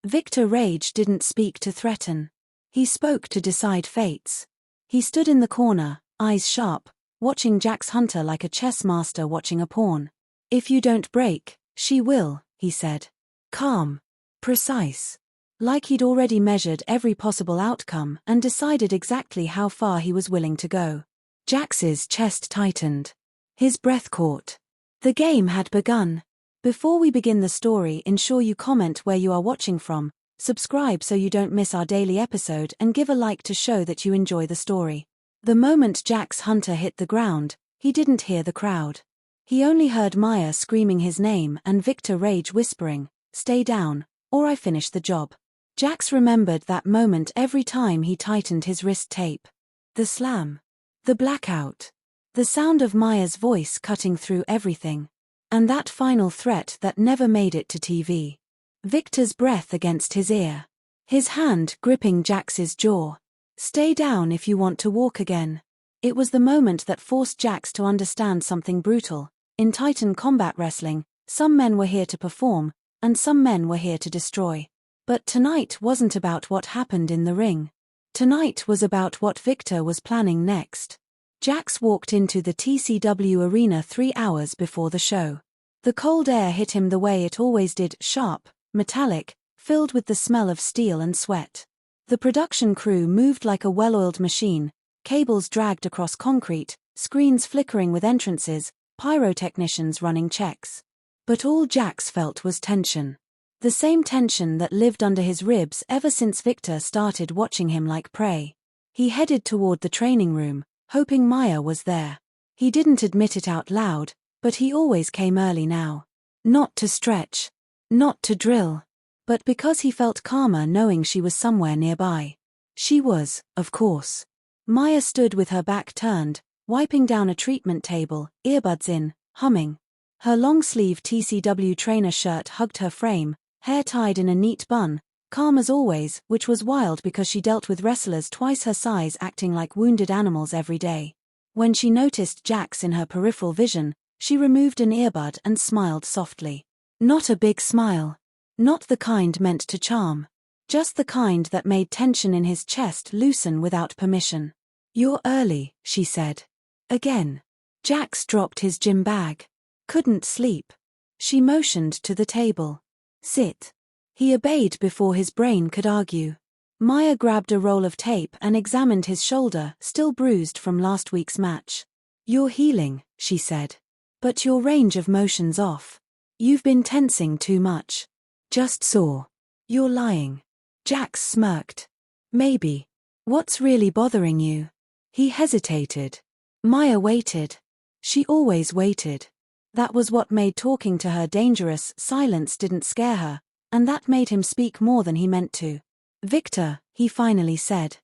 Viktor Rage didn't speak to threaten. He spoke to decide fates. He stood in the corner, eyes sharp, watching Jax Hunter like a chess master watching a pawn. "If you don't break, she will," he said. Calm. Precise. Like he'd already measured every possible outcome and decided exactly how far he was willing to go. Jax's chest tightened. His breath caught. The game had begun. Before we begin the story, ensure you comment where you are watching from, subscribe so you don't miss our daily episode, and give a like to show that you enjoy the story. The moment Jax Hunter hit the ground, he didn't hear the crowd. He only heard Maya screaming his name and Viktor Rage whispering, "Stay down, or I finish the job." Jax remembered that moment every time he tightened his wrist tape. The slam. The blackout. The sound of Maya's voice cutting through everything. And that final threat that never made it to TV. Viktor's breath against his ear. His hand gripping Jax's jaw. "Stay down if you want to walk again." It was the moment that forced Jax to understand something brutal. In Titan combat wrestling, some men were here to perform, and some men were here to destroy. But tonight wasn't about what happened in the ring. Tonight was about what Viktor was planning next. Jax walked into the TCW arena 3 hours before the show. The cold air hit him the way it always did, sharp, metallic, filled with the smell of steel and sweat. The production crew moved like a well-oiled machine, cables dragged across concrete, screens flickering with entrances, pyrotechnicians running checks. But all Jax felt was tension. The same tension that lived under his ribs ever since Viktor started watching him like prey. He headed toward the training room, hoping Maya was there. He didn't admit it out loud, but he always came early now. Not to stretch. Not to drill. But because he felt calmer knowing she was somewhere nearby. She was, of course. Maya stood with her back turned, wiping down a treatment table, earbuds in, humming. Her long-sleeve TCW trainer shirt hugged her frame, hair tied in a neat bun, calm as always, which was wild because she dealt with wrestlers twice her size acting like wounded animals every day. When she noticed Jax in her peripheral vision, she removed an earbud and smiled softly. Not a big smile. Not the kind meant to charm. Just the kind that made tension in his chest loosen without permission. "You're early," she said. Again. Jax dropped his gym bag. Couldn't sleep. She motioned to the table. "Sit." He obeyed before his brain could argue. Maya grabbed a roll of tape and examined his shoulder, still bruised from last week's match. "You're healing," she said. "But your range of motion's off. You've been tensing too much." "Just sore." "You're lying." Jax smirked. "Maybe. What's really bothering you?" He hesitated. Maya waited. She always waited. That was what made talking to her dangerous. Silence didn't scare her, and that made him speak more than he meant to. "Viktor," he finally said.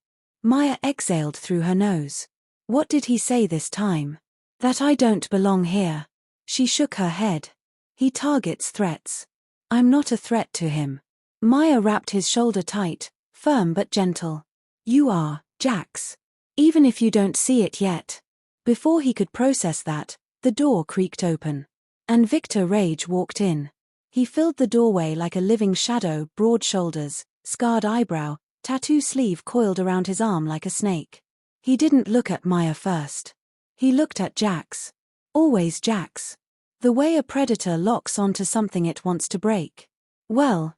Maya exhaled through her nose. What did he say this time? "That I don't belong here." She shook her head. "He targets threats. I'm not a threat to him." Maya wrapped his shoulder tight, firm but gentle. "You are, Jax. Even if you don't see it yet." Before he could process that, the door creaked open. And Viktor Rage walked in. He filled the doorway like a living shadow, broad shoulders, scarred eyebrow, tattoo sleeve coiled around his arm like a snake. He didn't look at Maya first. He looked at Jax. Always Jax. The way a predator locks onto something it wants to break. Well,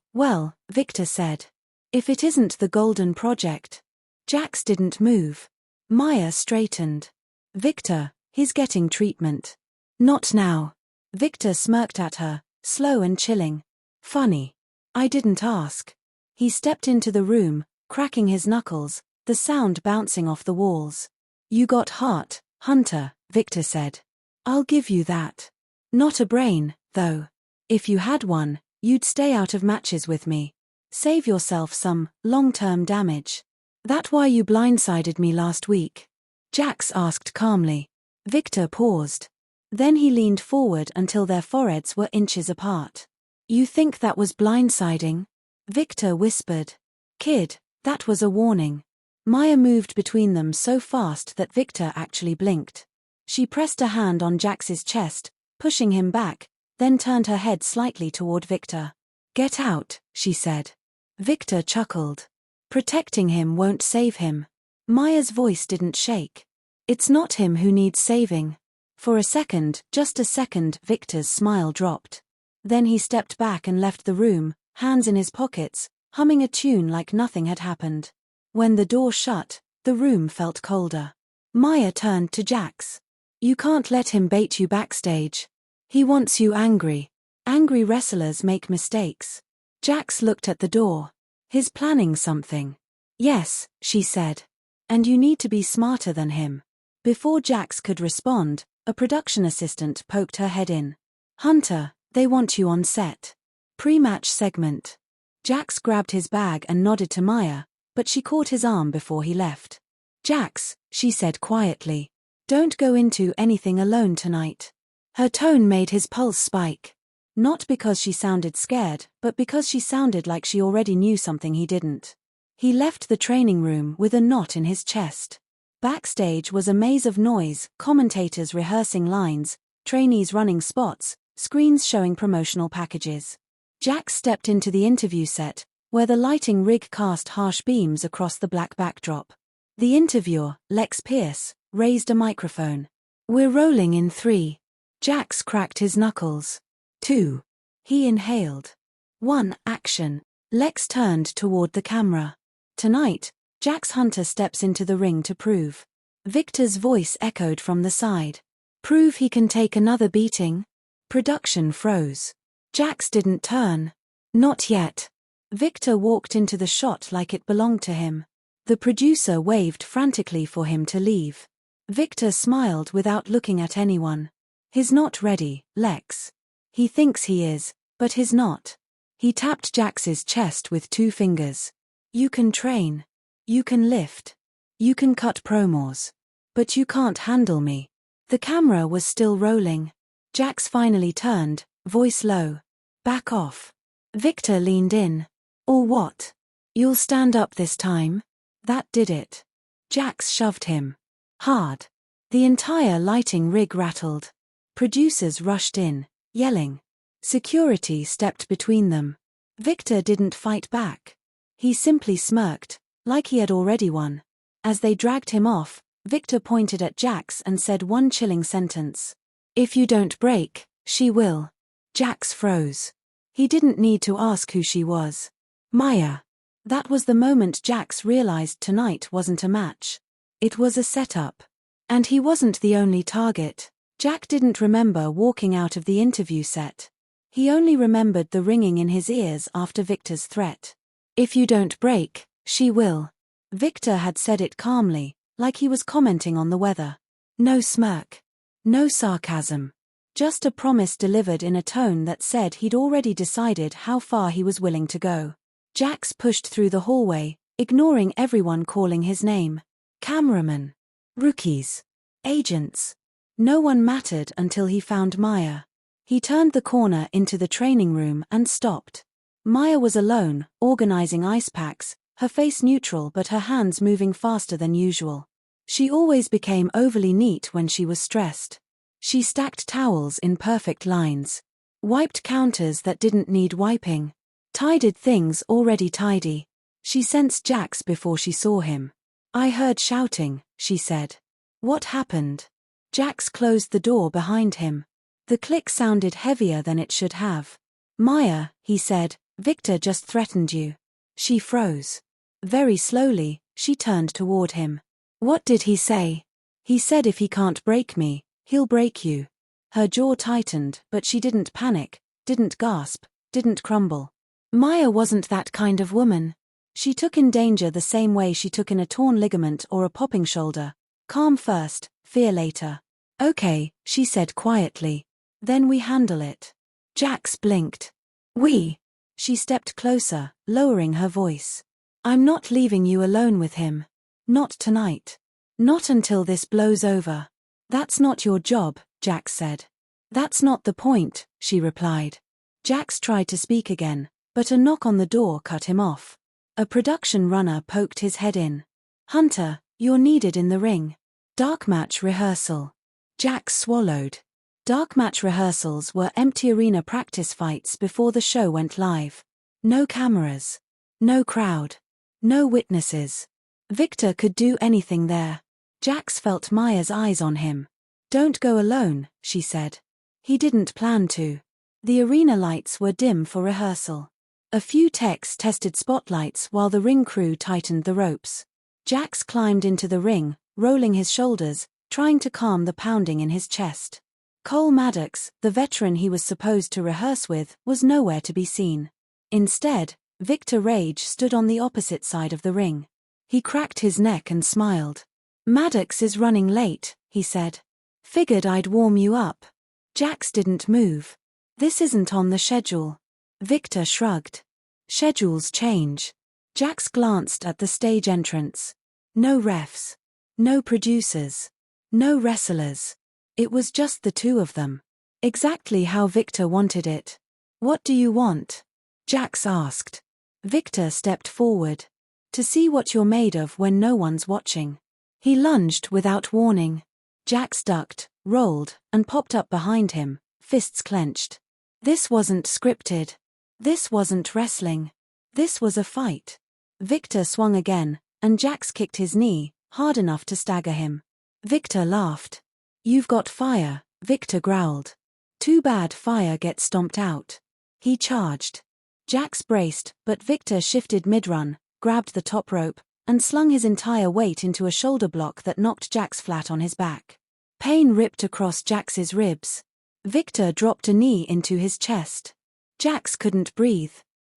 Viktor said. "If it isn't the Golden Project." Jax didn't move. Maya straightened. "Viktor, he's getting treatment." "Not now." Viktor smirked at her, slow and chilling. "Funny. I didn't ask." He stepped into the room, cracking his knuckles, the sound bouncing off the walls. "You got heart, Hunter," Viktor said. "I'll give you that. Not a brain, though. If you had one, you'd stay out of matches with me. Save yourself some long-term damage. That why you blindsided me last week?" Jax asked calmly. Viktor paused. Then he leaned forward until their foreheads were inches apart. "You think that was blindsiding?" Viktor whispered. "Kid, that was a warning." Maya moved between them so fast that Viktor actually blinked. She pressed a hand on Jax's chest, pushing him back, then turned her head slightly toward Viktor. "Get out," she said. Viktor chuckled. Protecting him won't save him. Maya's voice didn't shake. It's not him who needs saving. For a second, just a second, Viktor's smile dropped. Then he stepped back and left the room, hands in his pockets, humming a tune like nothing had happened. When the door shut, the room felt colder. Maya turned to Jax. You can't let him bait you backstage. He wants you angry. Angry wrestlers make mistakes. Jax looked at the door. He's planning something. Yes, she said. And you need to be smarter than him. Before Jax could respond, a production assistant poked her head in. Hunter, they want you on set. Pre-match segment. Jax grabbed his bag and nodded to Maya, but she caught his arm before he left. Jax, she said quietly. Don't go into anything alone tonight. Her tone made his pulse spike. Not because she sounded scared, but because she sounded like she already knew something he didn't. He left the training room with a knot in his chest. Backstage was a maze of noise, commentators rehearsing lines, trainees running spots, screens showing promotional packages. Jax stepped into the interview set, where the lighting rig cast harsh beams across the black backdrop. The interviewer, Lex Pierce, raised a microphone. We're rolling in 3. Jax cracked his knuckles. 2. He inhaled. 1. Action. Lex turned toward the camera. Tonight, Jax Hunter steps into the ring to prove. Viktor's voice echoed from the side. Prove he can take another beating? Production froze. Jax didn't turn. Not yet. Viktor walked into the shot like it belonged to him. The producer waved frantically for him to leave. Viktor smiled without looking at anyone. He's not ready, Lex. He thinks he is, but he's not. He tapped Jax's chest with 2 fingers. You can train. You can lift. You can cut promos. But you can't handle me. The camera was still rolling. Jax finally turned, voice low. Back off. Viktor leaned in. Or what? You'll stand up this time? That did it. Jax shoved him. Hard. The entire lighting rig rattled. Producers rushed in, yelling. Security stepped between them. Viktor didn't fight back. He simply smirked, like he had already won. As they dragged him off, Viktor pointed at Jax and said one chilling sentence. If you don't break, she will. Jax froze. He didn't need to ask who she was. Maya. That was the moment Jax realized tonight wasn't a match. It was a setup. And he wasn't the only target. Jack didn't remember walking out of the interview set. He only remembered the ringing in his ears after Viktor's threat. If you don't break, she will. Viktor had said it calmly, like he was commenting on the weather. No smirk. No sarcasm. Just a promise delivered in a tone that said he'd already decided how far he was willing to go. Jax pushed through the hallway, ignoring everyone calling his name. Cameramen. Rookies. Agents. No one mattered until he found Maya. He turned the corner into the training room and stopped. Maya was alone, organizing ice packs, her face neutral but her hands moving faster than usual. She always became overly neat when she was stressed. She stacked towels in perfect lines. Wiped counters that didn't need wiping. Tidied things already tidy. She sensed Jax before she saw him. I heard shouting, she said. What happened? Jax closed the door behind him. The click sounded heavier than it should have. Maya, he said, Viktor just threatened you. She froze. Very slowly, she turned toward him. What did he say? He said if he can't break me, he'll break you. Her jaw tightened, but she didn't panic, didn't gasp, didn't crumble. Maya wasn't that kind of woman. She took in danger the same way she took in a torn ligament or a popping shoulder. Calm first, fear later. Okay, she said quietly. Then we handle it. Jax blinked. We. She stepped closer, lowering her voice. I'm not leaving you alone with him. Not tonight. Not until this blows over. That's not your job, Jax said. That's not the point, she replied. Jax tried to speak again, but a knock on the door cut him off. A production runner poked his head in. Hunter, you're needed in the ring. Dark match rehearsal. Jax swallowed. Dark match rehearsals were empty arena practice fights before the show went live. No cameras. No crowd. No witnesses. Viktor could do anything there. Jax felt Maya's eyes on him. "Don't go alone," she said. He didn't plan to. The arena lights were dim for rehearsal. A few techs tested spotlights while the ring crew tightened the ropes. Jax climbed into the ring, rolling his shoulders, trying to calm the pounding in his chest. Cole Maddox, the veteran he was supposed to rehearse with, was nowhere to be seen. Instead, Viktor Rage stood on the opposite side of the ring. He cracked his neck and smiled. "Maddox is running late," he said. "Figured I'd warm you up." Jax didn't move. "This isn't on the schedule." Viktor shrugged. "Schedules change." Jax glanced at the stage entrance. No refs. No producers. No wrestlers. It was just the two of them. Exactly how Viktor wanted it. "What do you want?" Jax asked. Viktor stepped forward. "To see what you're made of when no one's watching." He lunged without warning. Jax ducked, rolled, and popped up behind him, fists clenched. This wasn't scripted. This wasn't wrestling. This was a fight. Viktor swung again, and Jax kicked his knee, hard enough to stagger him. Viktor laughed. "You've got fire," Viktor growled. "Too bad fire gets stomped out." He charged. Jax braced, but Viktor shifted mid-run, grabbed the top rope, and slung his entire weight into a shoulder block that knocked Jax flat on his back. Pain ripped across Jax's ribs. Viktor dropped a knee into his chest. Jax couldn't breathe.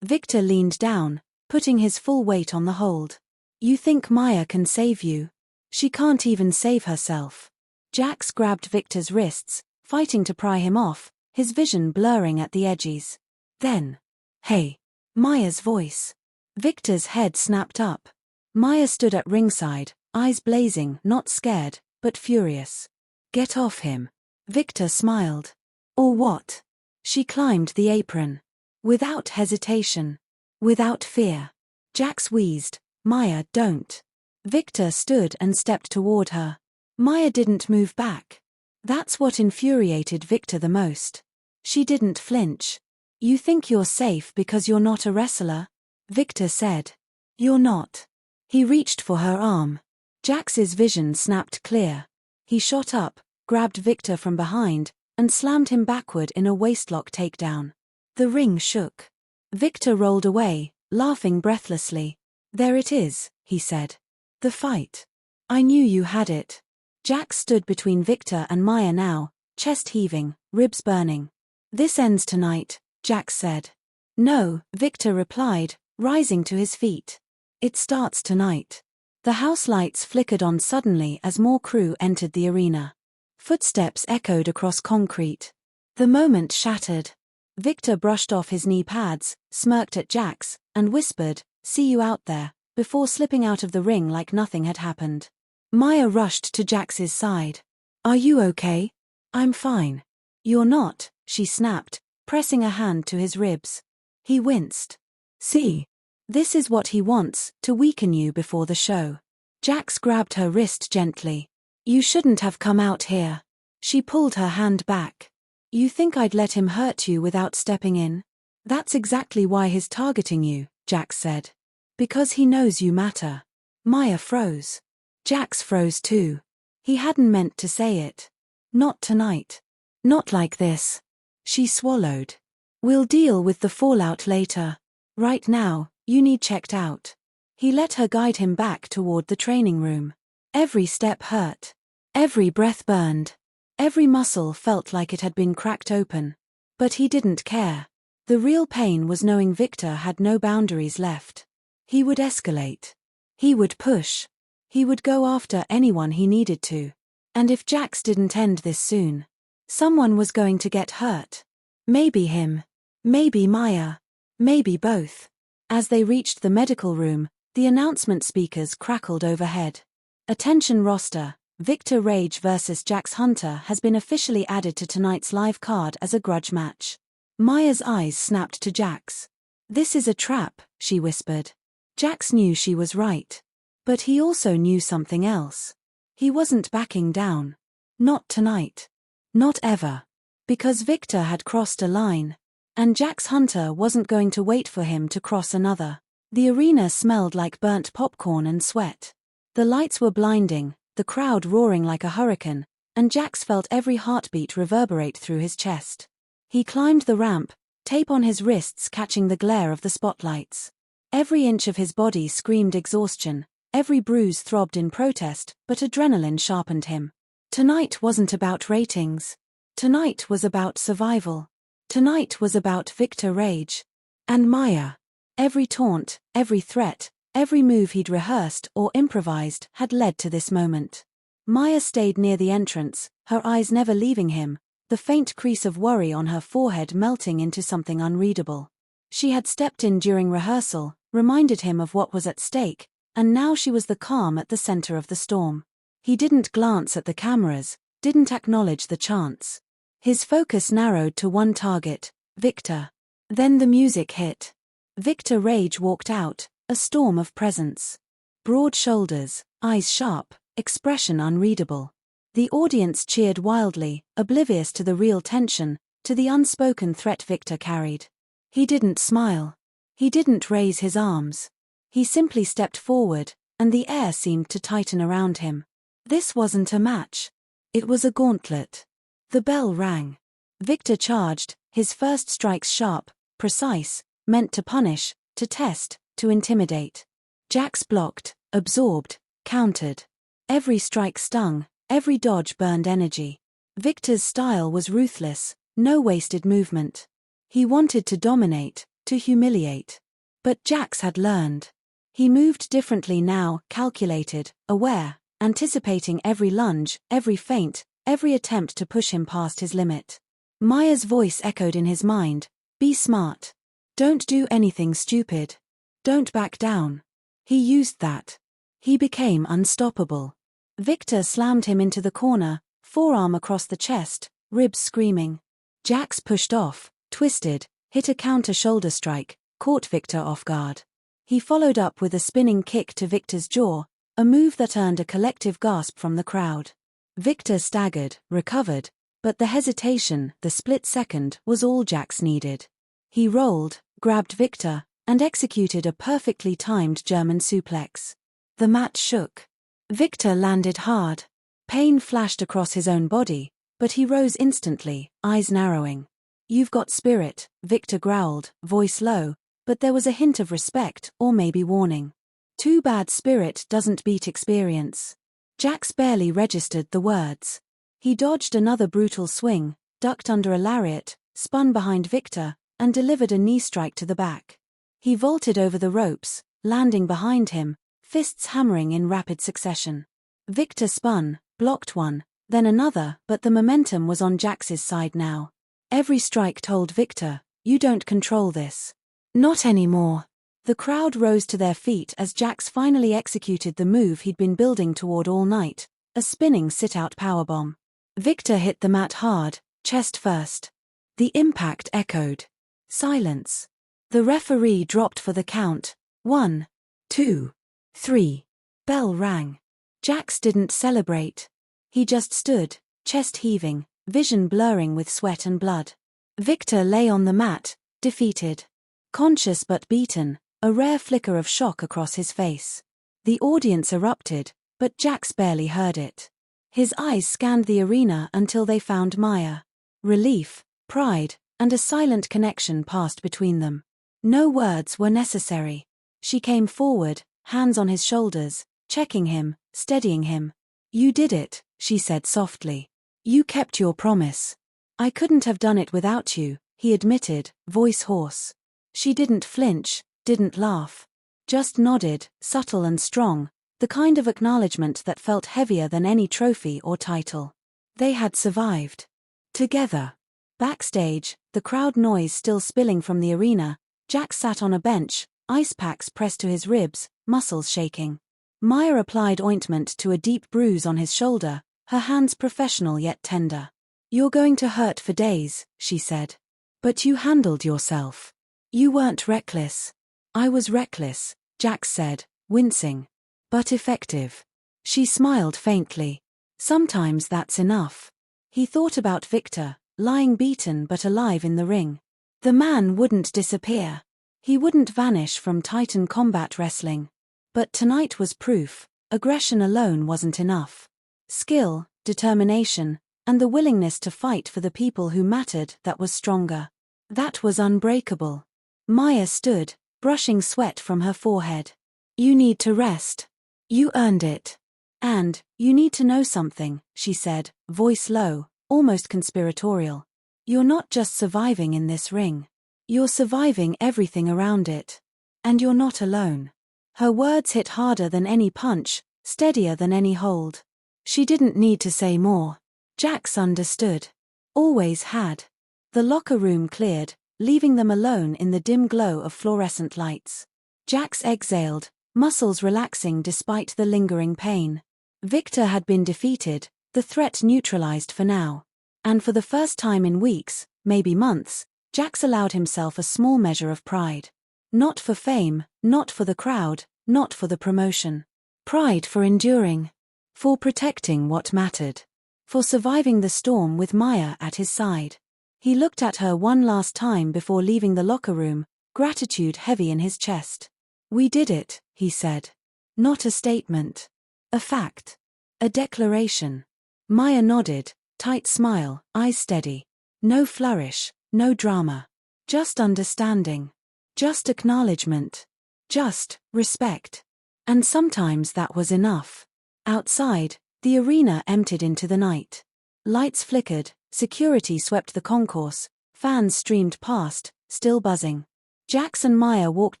Viktor leaned down, putting his full weight on the hold. "You think Maya can save you? She can't even save herself." Jax grabbed Viktor's wrists, fighting to pry him off, his vision blurring at the edges. Then, "Hey!" Maya's voice. Viktor's head snapped up. Maya stood at ringside, eyes blazing, not scared, but furious. "Get off him." Viktor smiled. "Or what?" She climbed the apron. Without hesitation. Without fear. Jax wheezed. "Maya, don't." Viktor stood and stepped toward her. Maya didn't move back. That's what infuriated Viktor the most. She didn't flinch. "You think you're safe because you're not a wrestler?" Viktor said. "You're not." He reached for her arm. Jax's vision snapped clear. He shot up, grabbed Viktor from behind, and slammed him backward in a waistlock takedown. The ring shook. Viktor rolled away, laughing breathlessly. "There it is," he said. "The fight. I knew you had it." Jax stood between Viktor and Maya now, chest heaving, ribs burning. "This ends tonight," Jax said. "No," Viktor replied, rising to his feet. "It starts tonight." The house lights flickered on suddenly as more crew entered the arena. Footsteps echoed across concrete. The moment shattered. Viktor brushed off his knee pads, smirked at Jax, and whispered, "See you out there," before slipping out of the ring like nothing had happened. Maya rushed to Jax's side. "Are you okay?" "I'm fine." "You're not," she snapped, pressing a hand to his ribs. He winced. "See? This is what he wants, to weaken you before the show." Jax grabbed her wrist gently. "You shouldn't have come out here." She pulled her hand back. "You think I'd let him hurt you without stepping in?" "That's exactly why he's targeting you," Jax said. "Because he knows you matter." Maya froze. Jax froze too. He hadn't meant to say it. "Not tonight. Not like this." She swallowed. "We'll deal with the fallout later. Right now, you need checked out." He let her guide him back toward the training room. Every step hurt. Every breath burned. Every muscle felt like it had been cracked open. But he didn't care. The real pain was knowing Viktor had no boundaries left. He would escalate. He would push. He would go after anyone he needed to. And if Jax didn't end this soon, someone was going to get hurt. Maybe him. Maybe Maya. Maybe both. As they reached the medical room, the announcement speakers crackled overhead. "Attention roster, Viktor Rage vs. Jax Hunter has been officially added to tonight's live card as a grudge match." Maya's eyes snapped to Jax. "This is a trap," she whispered. Jax knew she was right. But he also knew something else. He wasn't backing down. Not tonight. Not ever. Because Viktor had crossed a line. And Jax Hunter wasn't going to wait for him to cross another. The arena smelled like burnt popcorn and sweat. The lights were blinding, the crowd roaring like a hurricane, and Jax felt every heartbeat reverberate through his chest. He climbed the ramp, tape on his wrists catching the glare of the spotlights. Every inch of his body screamed exhaustion, every bruise throbbed in protest, but adrenaline sharpened him. Tonight wasn't about ratings. Tonight was about survival. Tonight was about Viktor Rage. And Maya. Every taunt, every threat, every move he'd rehearsed or improvised had led to this moment. Maya stayed near the entrance, her eyes never leaving him, the faint crease of worry on her forehead melting into something unreadable. She had stepped in during rehearsal, reminded him of what was at stake, and now she was the calm at the center of the storm. He didn't glance at the cameras, didn't acknowledge the chants. His focus narrowed to one target, Viktor. Then the music hit. Viktor Rage walked out, a storm of presence. Broad shoulders, eyes sharp, expression unreadable. The audience cheered wildly, oblivious to the real tension, to the unspoken threat Viktor carried. He didn't smile. He didn't raise his arms. He simply stepped forward, and the air seemed to tighten around him. This wasn't a match. It was a gauntlet. The bell rang. Viktor charged, his first strikes sharp, precise, meant to punish, to test, to intimidate. Jax blocked, absorbed, countered. Every strike stung, every dodge burned energy. Viktor's style was ruthless, no wasted movement. He wanted to dominate, to humiliate. But Jax had learned. He moved differently now, calculated, aware, anticipating every lunge, every feint, every attempt to push him past his limit. Maya's voice echoed in his mind, "Be smart. Don't do anything stupid. Don't back down." He used that. He became unstoppable. Viktor slammed him into the corner, forearm across the chest, ribs screaming. Jax pushed off, twisted, hit a counter shoulder strike, caught Viktor off guard. He followed up with a spinning kick to Viktor's jaw, a move that earned a collective gasp from the crowd. Viktor staggered, recovered, but the hesitation, the split second, was all Jax needed. He rolled, grabbed Viktor, and executed a perfectly timed German suplex. The mat shook. Viktor landed hard. Pain flashed across his own body, but he rose instantly, eyes narrowing. "You've got spirit," Viktor growled, voice low, but there was a hint of respect, or maybe warning. "Too bad spirit doesn't beat experience." Jax barely registered the words. He dodged another brutal swing, ducked under a lariat, spun behind Viktor, and delivered a knee strike to the back. He vaulted over the ropes, landing behind him, fists hammering in rapid succession. Viktor spun, blocked one, then another, but the momentum was on Jax's side now. Every strike told Viktor, "You don't control this." Not anymore. The crowd rose to their feet as Jax finally executed the move he'd been building toward all night, a spinning sit-out powerbomb. Viktor hit the mat hard, chest first. The impact echoed. Silence. The referee dropped for the count. 1, 2, 3. Bell rang. Jax didn't celebrate. He just stood, chest heaving, vision blurring with sweat and blood. Viktor lay on the mat, defeated. Conscious but beaten, a rare flicker of shock across his face. The audience erupted, but Jax barely heard it. His eyes scanned the arena until they found Maya. Relief, pride, and a silent connection passed between them. No words were necessary. She came forward, hands on his shoulders, checking him, steadying him. "You did it," she said softly. "You kept your promise." "I couldn't have done it without you," he admitted, voice hoarse. She didn't flinch, didn't laugh. Just nodded, subtle and strong, the kind of acknowledgement that felt heavier than any trophy or title. They had survived. Together. Backstage, the crowd noise still spilling from the arena, Jax sat on a bench, ice packs pressed to his ribs, muscles shaking. Maya applied ointment to a deep bruise on his shoulder, her hands professional yet tender. "You're going to hurt for days," she said. "But you handled yourself. You weren't reckless." "I was reckless," Jax said, wincing. "But effective." She smiled faintly. "Sometimes that's enough." He thought about Viktor, lying beaten but alive in the ring. The man wouldn't disappear. He wouldn't vanish from Titan combat wrestling. But tonight was proof. Aggression alone wasn't enough. Skill, determination, and the willingness to fight for the people who mattered, that was stronger. That was unbreakable. Maya stood, brushing sweat from her forehead. You need to rest. You earned it. And, you need to know something, she said, voice low, almost conspiratorial. You're not just surviving in this ring. You're surviving everything around it. And you're not alone. Her words hit harder than any punch, steadier than any hold. She didn't need to say more. Jax understood. Always had. The locker room cleared, leaving them alone in the dim glow of fluorescent lights. Jax exhaled, muscles relaxing despite the lingering pain. Viktor had been defeated, the threat neutralized for now. And for the first time in weeks, maybe months, Jax allowed himself a small measure of pride. Not for fame, not for the crowd, not for the promotion. Pride for enduring. For protecting what mattered. For surviving the storm with Maya at his side. He looked at her one last time before leaving the locker room, gratitude heavy in his chest. We did it, he said. Not a statement. A fact. A declaration. Maya nodded, tight smile, eyes steady. No flourish, no drama. Just understanding. Just acknowledgement. Just respect. And sometimes that was enough. Outside, the arena emptied into the night. Lights flickered, security swept the concourse, fans streamed past, still buzzing. Jax and Maya walked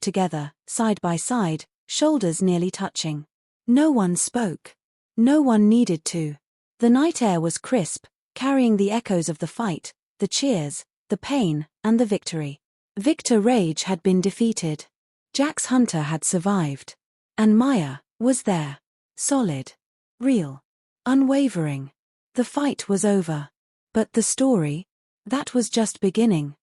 together, side by side, shoulders nearly touching. No one spoke. No one needed to. The night air was crisp, carrying the echoes of the fight, the cheers, the pain, and the victory. Viktor Rage had been defeated. Jax Hunter had survived. And Maya was there. Solid. Real. Unwavering. The fight was over. But the story? That was just beginning.